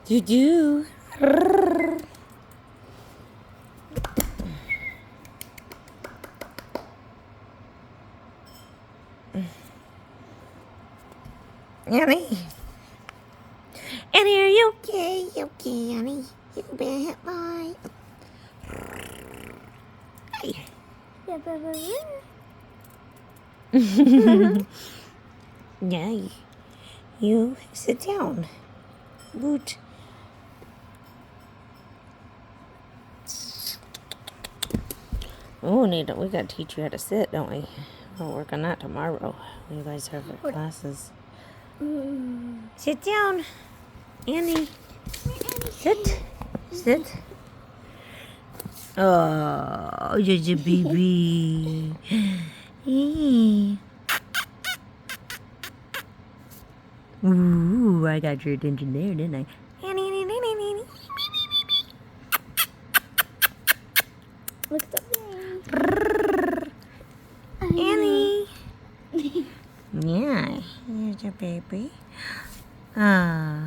Do. Annie. Annie, are you okay? You okay, Annie? You been hit by? Hey. Yeah. You sit down. Boot. Oh, we gotta teach you how to sit, don't we? We'll work on that tomorrow. You guys have your classes. Sit down, Annie. Sit. Sit. Oh, just a baby. Ooh, I got your attention there, didn't I? Look at the Annie. Yeah, here's your baby. Ah.